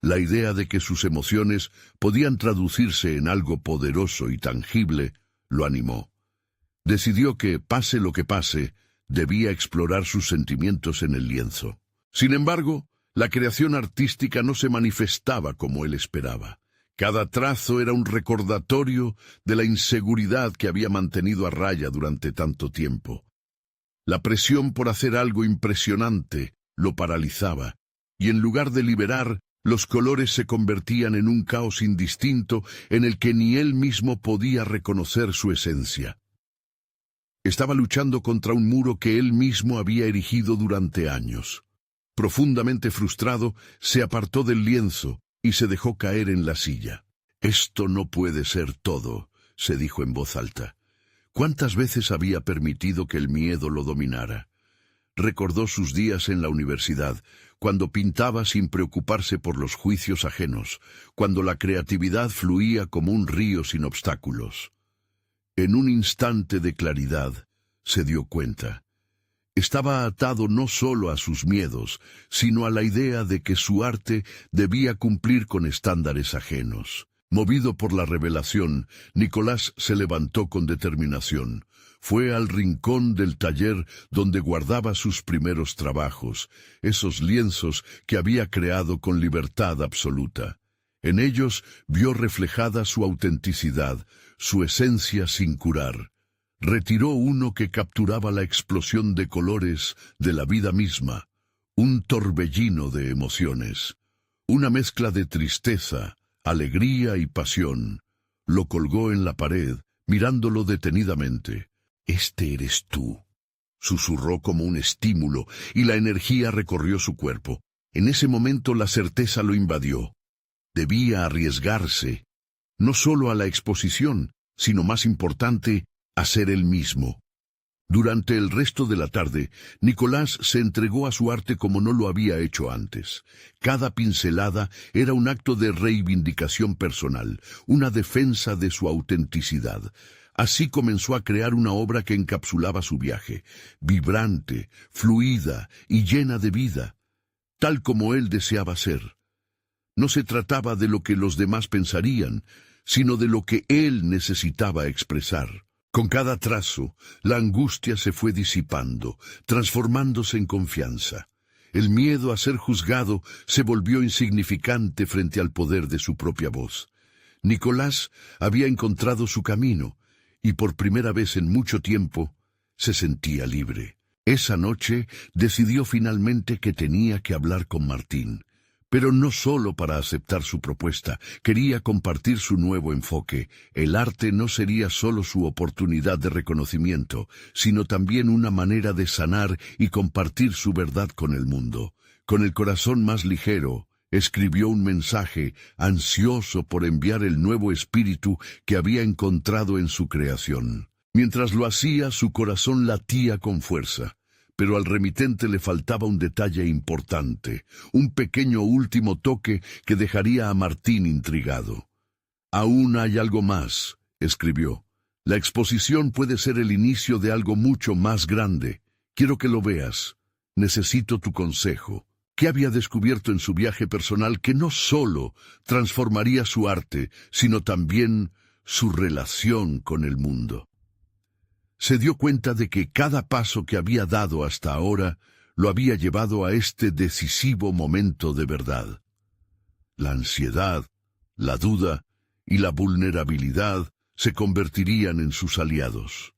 S1: La idea de que sus emociones podían traducirse en algo poderoso y tangible lo animó. Decidió que, pase lo que pase, debía explorar sus sentimientos en el lienzo. Sin embargo, la creación artística no se manifestaba como él esperaba. Cada trazo era un recordatorio de la inseguridad que había mantenido a raya durante tanto tiempo. La presión por hacer algo impresionante lo paralizaba, y en lugar de liberar, los colores se convertían en un caos indistinto en el que ni él mismo podía reconocer su esencia. Estaba luchando contra un muro que él mismo había erigido durante años. Profundamente frustrado, se apartó del lienzo y se dejó caer en la silla. «Esto no puede ser todo», se dijo en voz alta. ¿Cuántas veces había permitido que el miedo lo dominara? Recordó sus días en la universidad, cuando pintaba sin preocuparse por los juicios ajenos, cuando la creatividad fluía como un río sin obstáculos. En un instante de claridad, se dio cuenta. Estaba atado no solo a sus miedos, sino a la idea de que su arte debía cumplir con estándares ajenos. Movido por la revelación, Nicolás se levantó con determinación. Fue al rincón del taller donde guardaba sus primeros trabajos, esos lienzos que había creado con libertad absoluta. En ellos vio reflejada su autenticidad, su esencia sin curar. Retiró uno que capturaba la explosión de colores de la vida misma, un torbellino de emociones, una mezcla de tristeza, alegría y pasión. Lo colgó en la pared, mirándolo detenidamente. «Este eres tú», susurró como un estímulo, y la energía recorrió su cuerpo. En ese momento la certeza lo invadió. Debía arriesgarse, no solo a la exposición, sino más importante, a ser él mismo. Durante el resto de la tarde, Nicolás se entregó a su arte como no lo había hecho antes. Cada pincelada era un acto de reivindicación personal, una defensa de su autenticidad. Así comenzó a crear una obra que encapsulaba su viaje, vibrante, fluida y llena de vida, tal como él deseaba ser. No se trataba de lo que los demás pensarían, sino de lo que él necesitaba expresar. Con cada trazo, la angustia se fue disipando, transformándose en confianza. El miedo a ser juzgado se volvió insignificante frente al poder de su propia voz. Nicolás había encontrado su camino, y por primera vez en mucho tiempo se sentía libre. Esa noche decidió finalmente que tenía que hablar con Martín. Pero no solo para aceptar su propuesta, quería compartir su nuevo enfoque. El arte no sería solo su oportunidad de reconocimiento, sino también una manera de sanar y compartir su verdad con el mundo. Con el corazón más ligero, escribió un mensaje, ansioso por enviar el nuevo espíritu que había encontrado en su creación. Mientras lo hacía, su corazón latía con fuerza. Pero al remitente le faltaba un detalle importante, un pequeño último toque que dejaría a Martín intrigado. «Aún hay algo más», escribió. «La exposición puede ser el inicio de algo mucho más grande. Quiero que lo veas. Necesito tu consejo». ¿Qué había descubierto en su viaje personal que no solo transformaría su arte, sino también su relación con el mundo? Se dio cuenta de que cada paso que había dado hasta ahora lo había llevado a este decisivo momento de verdad. La ansiedad, la duda y la vulnerabilidad se convertirían en sus aliados.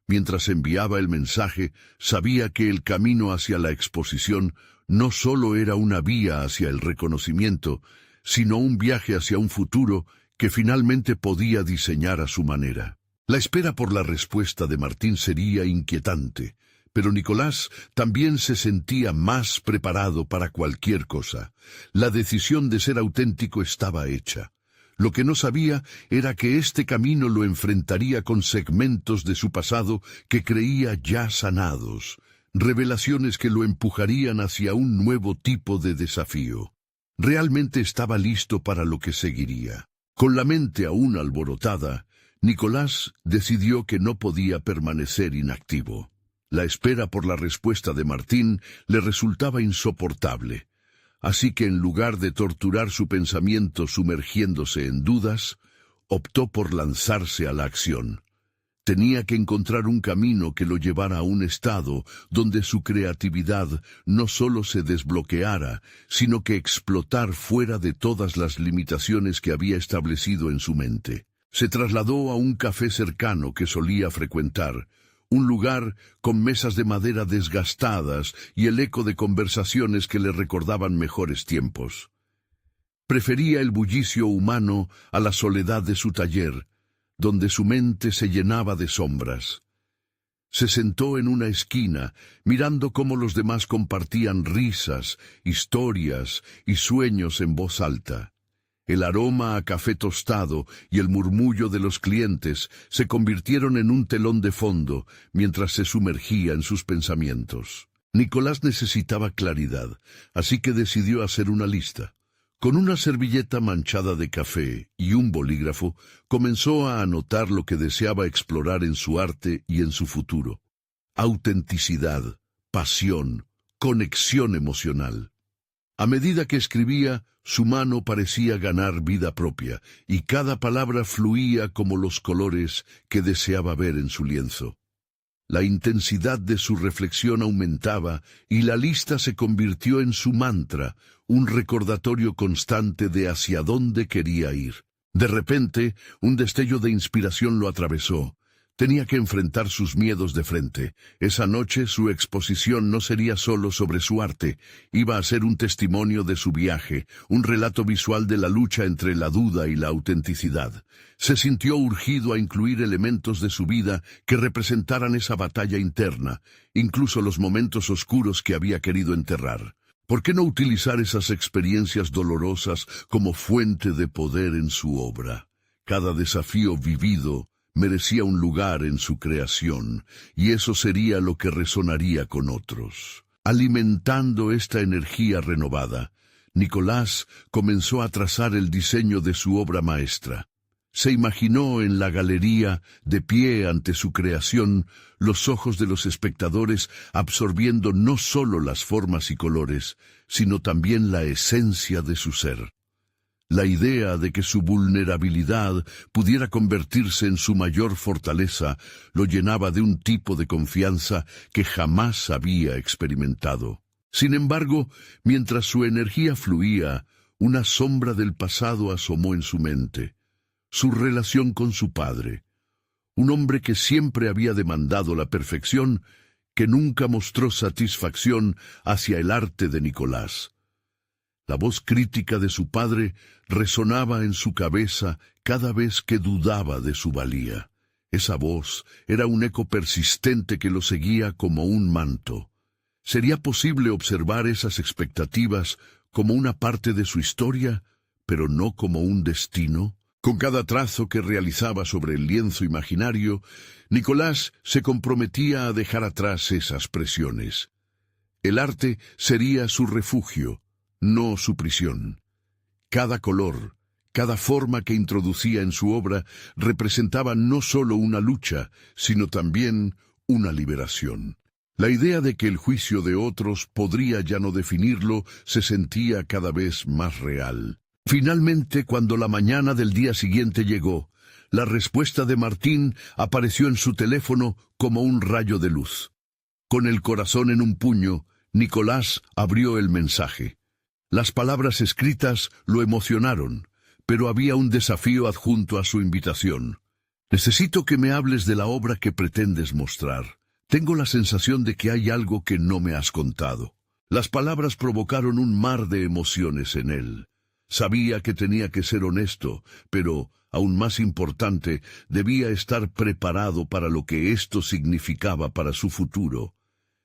S1: Mientras enviaba el mensaje, sabía que el camino hacia la exposición no solo era una vía hacia el reconocimiento, sino un viaje hacia un futuro que finalmente podía diseñar a su manera. La espera por la respuesta de Martín sería inquietante, pero Nicolás también se sentía más preparado para cualquier cosa. La decisión de ser auténtico estaba hecha. Lo que no sabía era que este camino lo enfrentaría con segmentos de su pasado que creía ya sanados, revelaciones que lo empujarían hacia un nuevo tipo de desafío. Realmente estaba listo para lo que seguiría. Con la mente aún alborotada, Nicolás decidió que no podía permanecer inactivo. La espera por la respuesta de Martín le resultaba insoportable. Así que en lugar de torturar su pensamiento sumergiéndose en dudas, optó por lanzarse a la acción. Tenía que encontrar un camino que lo llevara a un estado donde su creatividad no solo se desbloqueara, sino que explotar fuera de todas las limitaciones que había establecido en su mente. Se trasladó a un café cercano que solía frecuentar, un lugar con mesas de madera desgastadas y el eco de conversaciones que le recordaban mejores tiempos. Prefería el bullicio humano a la soledad de su taller, donde su mente se llenaba de sombras. Se sentó en una esquina, mirando cómo los demás compartían risas, historias y sueños en voz alta. El aroma a café tostado y el murmullo de los clientes se convirtieron en un telón de fondo mientras se sumergía en sus pensamientos. Nicolás necesitaba claridad, así que decidió hacer una lista. Con una servilleta manchada de café y un bolígrafo, comenzó a anotar lo que deseaba explorar en su arte y en su futuro. Autenticidad, pasión, conexión emocional. A medida que escribía, Su mano parecía ganar vida propia, y cada palabra fluía como los colores que deseaba ver en su lienzo. La intensidad de su reflexión aumentaba, y la lista se convirtió en su mantra, un recordatorio constante de hacia dónde quería ir. De repente, un destello de inspiración lo atravesó. Tenía que enfrentar sus miedos de frente. Esa noche su exposición no sería solo sobre su arte, iba a ser un testimonio de su viaje, un relato visual de la lucha entre la duda y la autenticidad. Se sintió urgido a incluir elementos de su vida que representaran esa batalla interna, incluso los momentos oscuros que había querido enterrar. ¿Por qué no utilizar esas experiencias dolorosas como fuente de poder en su obra? Cada desafío vivido merecía un lugar en su creación, y eso sería lo que resonaría con otros. Alimentando esta energía renovada, Nicolás comenzó a trazar el diseño de su obra maestra. Se imaginó en la galería, de pie ante su creación, los ojos de los espectadores absorbiendo no solo las formas y colores, sino también la esencia de su ser. La idea de que su vulnerabilidad pudiera convertirse en su mayor fortaleza lo llenaba de un tipo de confianza que jamás había experimentado. Sin embargo, mientras su energía fluía, una sombra del pasado asomó en su mente. Su relación con su padre, un hombre que siempre había demandado la perfección, que nunca mostró satisfacción hacia el arte de Nicolás. La voz crítica de su padre resonaba en su cabeza cada vez que dudaba de su valía. Esa voz era un eco persistente que lo seguía como un manto. ¿Sería posible observar esas expectativas como una parte de su historia, pero no como un destino? Con cada trazo que realizaba sobre el lienzo imaginario, Nicolás se comprometía a dejar atrás esas presiones. El arte sería su refugio, no su prisión. Cada color, cada forma que introducía en su obra representaba no solo una lucha, sino también una liberación. La idea de que el juicio de otros podría ya no definirlo se sentía cada vez más real. Finalmente, cuando la mañana del día siguiente llegó, la respuesta de Martín apareció en su teléfono como un rayo de luz. Con el corazón en un puño, Nicolás abrió el mensaje. Las palabras escritas lo emocionaron, pero había un desafío adjunto a su invitación. Necesito que me hables de la obra que pretendes mostrar. Tengo la sensación de que hay algo que no me has contado. Las palabras provocaron un mar de emociones en él. Sabía que tenía que ser honesto, pero, aún más importante, debía estar preparado para lo que esto significaba para su futuro.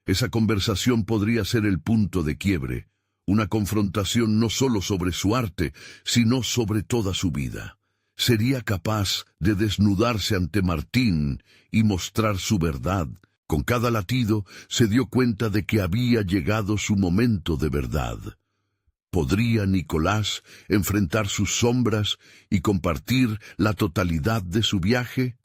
S1: Esa conversación podría ser el punto de quiebre, una confrontación no solo sobre su arte, sino sobre toda su vida. Sería capaz de desnudarse ante Martín y mostrar su verdad. Con cada latido se dio cuenta de que había llegado su momento de verdad. ¿Podría Nicolás enfrentar sus sombras y compartir la totalidad de su viaje?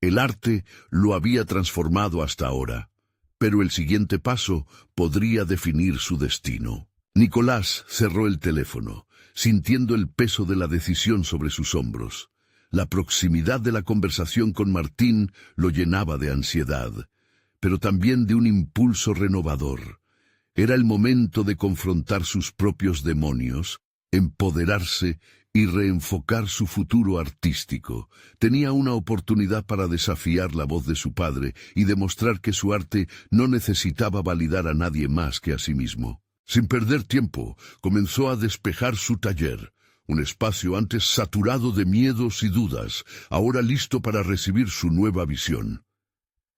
S1: El arte lo había transformado hasta ahora, pero el siguiente paso podría definir su destino. Nicolás cerró el teléfono, sintiendo el peso de la decisión sobre sus hombros. La proximidad de la conversación con Martín lo llenaba de ansiedad, pero también de un impulso renovador. Era el momento de confrontar sus propios demonios, empoderarse y reenfocar su futuro artístico. Tenía una oportunidad para desafiar la voz de su padre y demostrar que su arte no necesitaba validar a nadie más que a sí mismo. Sin perder tiempo, comenzó a despejar su taller, un espacio antes saturado de miedos y dudas, ahora listo para recibir su nueva visión.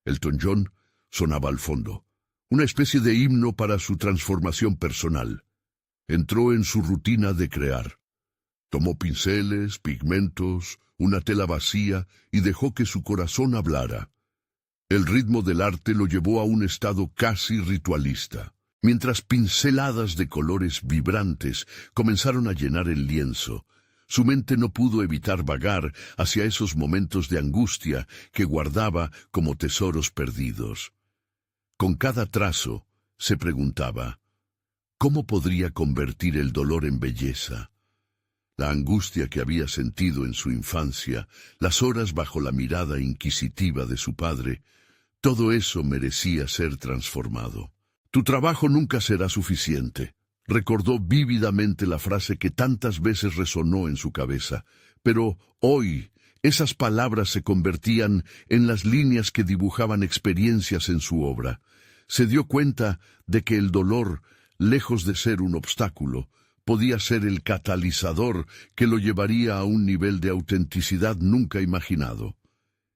S1: Elton John sonaba al fondo, una especie de himno para su transformación personal. Entró en su rutina de crear. Tomó pinceles, pigmentos, una tela vacía y dejó que su corazón hablara. El ritmo del arte lo llevó a un estado casi ritualista. Mientras pinceladas de colores vibrantes comenzaron a llenar el lienzo, su mente no pudo evitar vagar hacia esos momentos de angustia que guardaba como tesoros perdidos. Con cada trazo, se preguntaba, ¿Cómo podría convertir el dolor en belleza? La angustia que había sentido en su infancia, las horas bajo la mirada inquisitiva de su padre, todo eso merecía ser transformado. Tu trabajo nunca será suficiente. Recordó vívidamente la frase que tantas veces resonó en su cabeza, pero hoy esas palabras se convertían en las líneas que dibujaban experiencias en su obra. Se dio cuenta de que el dolor, lejos de ser un obstáculo, podía ser el catalizador que lo llevaría a un nivel de autenticidad nunca imaginado.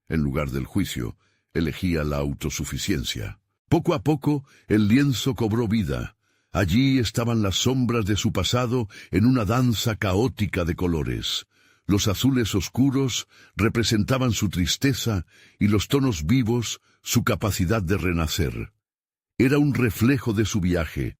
S1: En lugar del juicio, elegía la autosuficiencia. Poco a poco, el lienzo cobró vida. Allí estaban las sombras de su pasado en una danza caótica de colores. Los azules oscuros representaban su tristeza y los tonos vivos su capacidad de renacer. Era un reflejo de su viaje,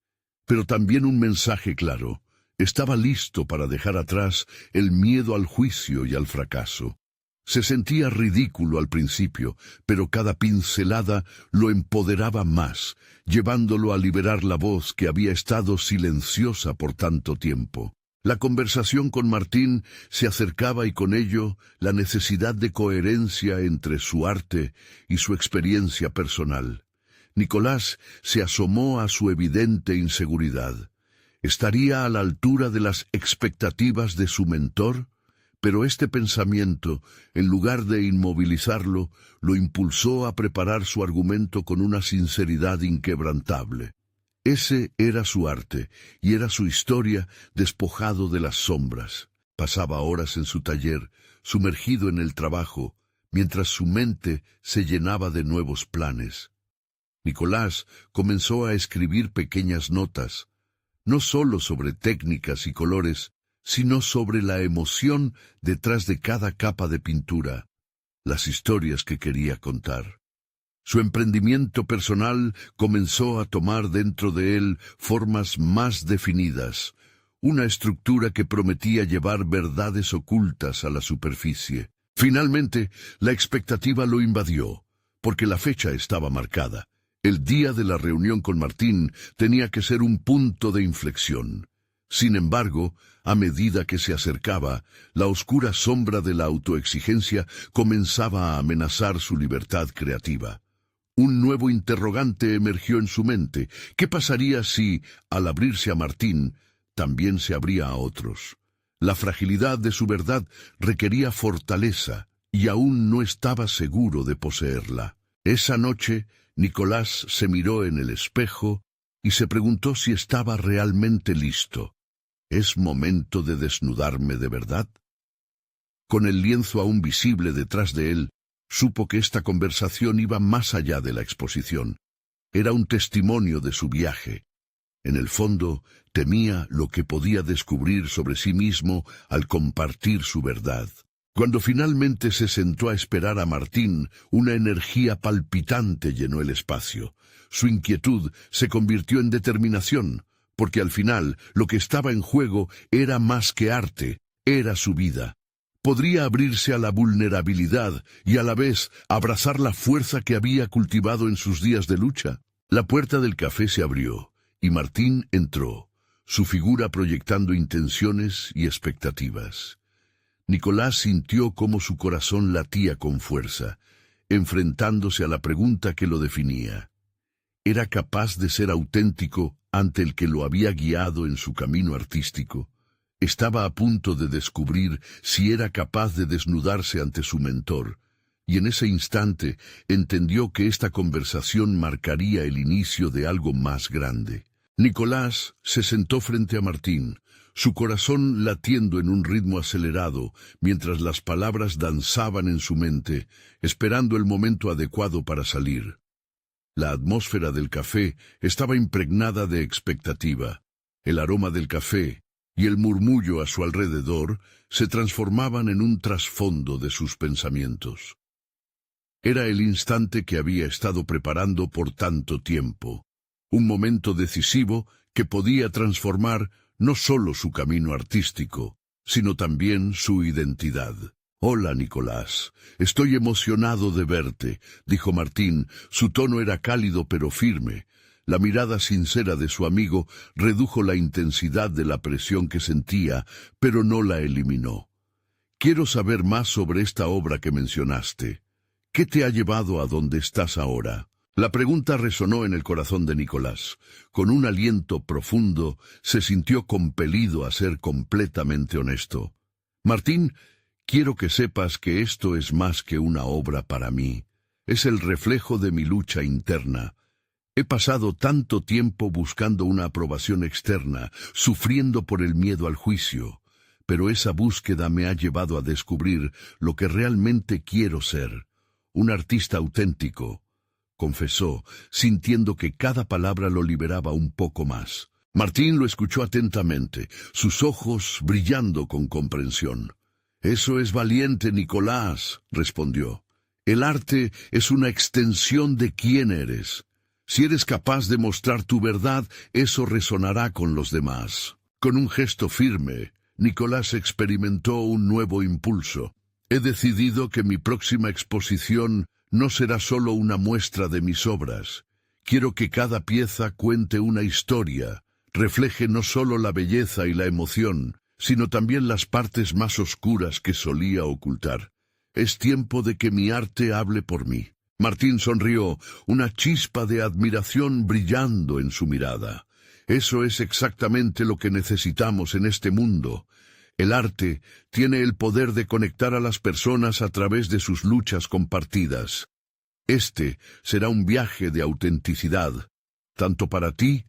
S1: pero también un mensaje claro. Estaba listo para dejar atrás el miedo al juicio y al fracaso. Se sentía ridículo al principio, pero cada pincelada lo empoderaba más, llevándolo a liberar la voz que había estado silenciosa por tanto tiempo. La conversación con Martín se acercaba y con ello la necesidad de coherencia entre su arte y su experiencia personal. Nicolás se asomó a su evidente inseguridad. ¿Estaría a la altura de las expectativas de su mentor? Pero este pensamiento, en lugar de inmovilizarlo, lo impulsó a preparar su argumento con una sinceridad inquebrantable. Ese era su arte, y era su historia despojado de las sombras. Pasaba horas en su taller, sumergido en el trabajo, mientras su mente se llenaba de nuevos planes. Nicolás comenzó a escribir pequeñas notas, no solo sobre técnicas y colores, sino sobre la emoción detrás de cada capa de pintura, las historias que quería contar. Su emprendimiento personal comenzó a tomar dentro de él formas más definidas, una estructura que prometía llevar verdades ocultas a la superficie. Finalmente, la expectativa lo invadió, porque la fecha estaba marcada. El día de la reunión con Martín tenía que ser un punto de inflexión. Sin embargo, a medida que se acercaba, la oscura sombra de la autoexigencia comenzaba a amenazar su libertad creativa. Un nuevo interrogante emergió en su mente. ¿Qué pasaría si, al abrirse a Martín, también se abría a otros? La fragilidad de su verdad requería fortaleza, y aún no estaba seguro de poseerla. Esa noche, Nicolás se miró en el espejo y se preguntó si estaba realmente listo. ¿Es momento de desnudarme de verdad? Con el lienzo aún visible detrás de él, supo que esta conversación iba más allá de la exposición. Era un testimonio de su viaje. En el fondo, temía lo que podía descubrir sobre sí mismo al compartir su verdad. Cuando finalmente se sentó a esperar a Martín, una energía palpitante llenó el espacio. Su inquietud se convirtió en determinación, porque al final lo que estaba en juego era más que arte, era su vida. Podría abrirse a la vulnerabilidad y a la vez abrazar la fuerza que había cultivado en sus días de lucha. La puerta del café se abrió y Martín entró, su figura proyectando intenciones y expectativas. Nicolás sintió cómo su corazón latía con fuerza, enfrentándose a la pregunta que lo definía. ¿Era capaz de ser auténtico ante el que lo había guiado en su camino artístico? Estaba a punto de descubrir si era capaz de desnudarse ante su mentor, y en ese instante entendió que esta conversación marcaría el inicio de algo más grande. Nicolás se sentó frente a Martín, su corazón latiendo en un ritmo acelerado, mientras las palabras danzaban en su mente, esperando el momento adecuado para salir. La atmósfera del café estaba impregnada de expectativa. El aroma del café y el murmullo a su alrededor se transformaban en un trasfondo de sus pensamientos. Era el instante que había estado preparando por tanto tiempo, un momento decisivo que podía transformar no solo su camino artístico, sino también su identidad. «Hola, Nicolás. Estoy emocionado de verte», dijo Martín. Su tono era cálido pero firme. La mirada sincera de su amigo redujo la intensidad de la presión que sentía, pero no la eliminó. Quiero saber más sobre esta obra que mencionaste. ¿Qué te ha llevado a donde estás ahora? La pregunta resonó en el corazón de Nicolás. Con un aliento profundo, se sintió compelido a ser completamente honesto. Martín, quiero que sepas que esto es más que una obra para mí. Es el reflejo de mi lucha interna. He pasado tanto tiempo buscando una aprobación externa, sufriendo por el miedo al juicio, pero esa búsqueda me ha llevado a descubrir lo que realmente quiero ser, un artista auténtico, confesó, sintiendo que cada palabra lo liberaba un poco más. Martín lo escuchó atentamente, sus ojos brillando con comprensión. «Eso es valiente, Nicolás», respondió. «El arte es una extensión de quién eres. Si eres capaz de mostrar tu verdad, eso resonará con los demás». Con un gesto firme, Nicolás experimentó un nuevo impulso. «He decidido que mi próxima exposición no será solo una muestra de mis obras. Quiero que cada pieza cuente una historia, refleje no solo la belleza y la emoción, sino también las partes más oscuras que solía ocultar. Es tiempo de que mi arte hable por mí». Martín sonrió, una chispa de admiración brillando en su mirada. «Eso es exactamente lo que necesitamos en este mundo. El arte tiene el poder de conectar a las personas a través de sus luchas compartidas. Este será un viaje de autenticidad, tanto para ti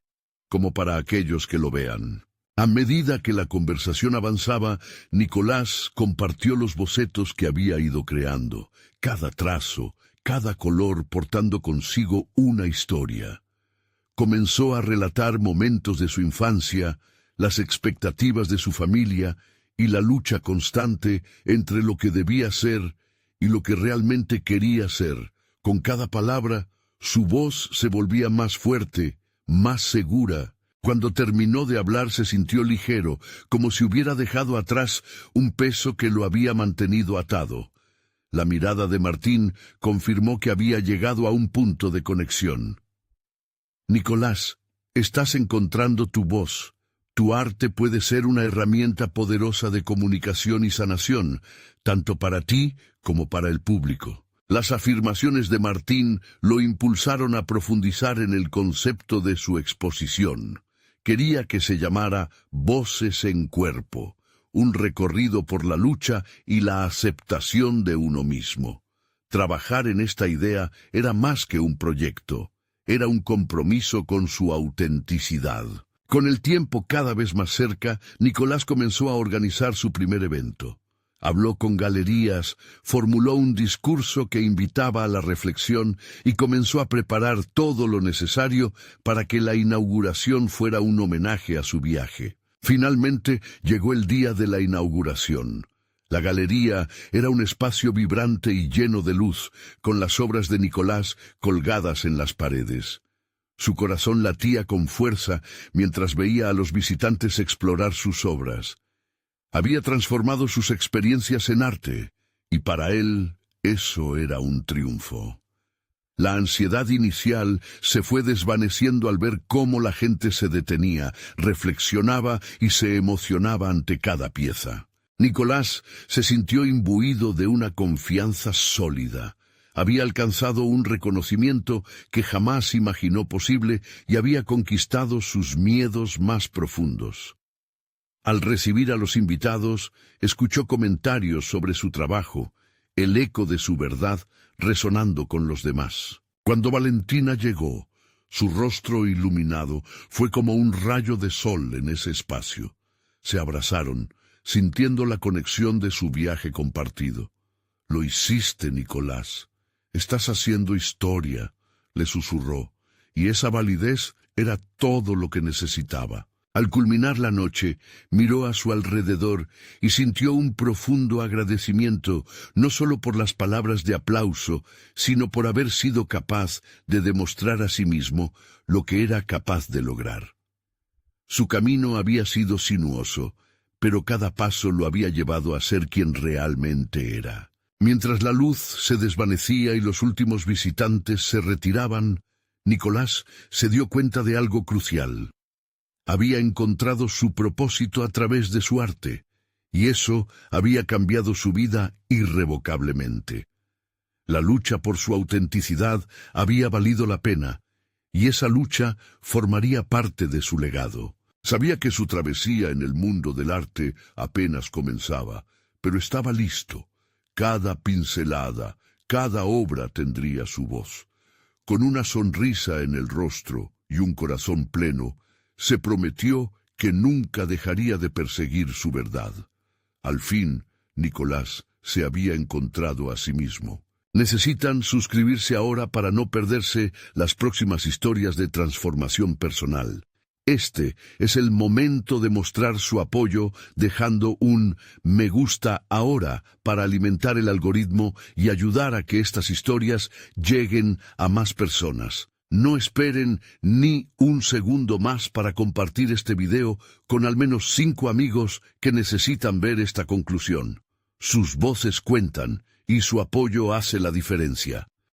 S1: como para aquellos que lo vean». A medida que la conversación avanzaba, Nicolás compartió los bocetos que había ido creando, cada trazo, cada color portando consigo una historia. Comenzó a relatar momentos de su infancia, las expectativas de su familia y la lucha constante entre lo que debía ser y lo que realmente quería ser. Con cada palabra, su voz se volvía más fuerte, más segura. Cuando terminó de hablar se sintió ligero, como si hubiera dejado atrás un peso que lo había mantenido atado. La mirada de Martín confirmó que había llegado a un punto de conexión. «Nicolás, estás encontrando tu voz. Tu arte puede ser una herramienta poderosa de comunicación y sanación, tanto para ti como para el público». Las afirmaciones de Martín lo impulsaron a profundizar en el concepto de su exposición. Quería que se llamara Voces en Cuerpo, un recorrido por la lucha y la aceptación de uno mismo. Trabajar en esta idea era más que un proyecto, era un compromiso con su autenticidad. Con el tiempo cada vez más cerca, Nicolás comenzó a organizar su primer evento. Habló con galerías, formuló un discurso que invitaba a la reflexión y comenzó a preparar todo lo necesario para que la inauguración fuera un homenaje a su viaje. Finalmente llegó el día de la inauguración. La galería era un espacio vibrante y lleno de luz, con las obras de Nicolás colgadas en las paredes. Su corazón latía con fuerza mientras veía a los visitantes explorar sus obras. Había transformado sus experiencias en arte, y para él eso era un triunfo. La ansiedad inicial se fue desvaneciendo al ver cómo la gente se detenía, reflexionaba y se emocionaba ante cada pieza. Nicolás se sintió imbuido de una confianza sólida. Había alcanzado un reconocimiento que jamás imaginó posible y había conquistado sus miedos más profundos. Al recibir a los invitados, escuchó comentarios sobre su trabajo, el eco de su verdad resonando con los demás. Cuando Valentina llegó, su rostro iluminado fue como un rayo de sol en ese espacio. Se abrazaron, sintiendo la conexión de su viaje compartido. «Lo hiciste, Nicolás. Estás haciendo historia», le susurró, y esa validez era todo lo que necesitaba. Al culminar la noche, miró a su alrededor y sintió un profundo agradecimiento, no solo por las palabras de aplauso, sino por haber sido capaz de demostrar a sí mismo lo que era capaz de lograr. Su camino había sido sinuoso, pero cada paso lo había llevado a ser quien realmente era. Mientras la luz se desvanecía y los últimos visitantes se retiraban, Nicolás se dio cuenta de algo crucial. Había encontrado su propósito a través de su arte, y eso había cambiado su vida irrevocablemente. La lucha por su autenticidad había valido la pena, y esa lucha formaría parte de su legado. Sabía que su travesía en el mundo del arte apenas comenzaba, pero estaba listo. Cada pincelada, cada obra tendría su voz. Con una sonrisa en el rostro y un corazón pleno, se prometió que nunca dejaría de perseguir su verdad. Al fin, Nicolás se había encontrado a sí mismo. Necesitan suscribirse ahora para no perderse las próximas historias de transformación personal. Este es el momento de mostrar su apoyo dejando un me gusta ahora para alimentar el algoritmo y ayudar a que estas historias lleguen a más personas. No esperen ni un segundo más para compartir este video con al menos 5 amigos que necesitan ver esta conclusión. Sus voces cuentan y su apoyo hace la diferencia.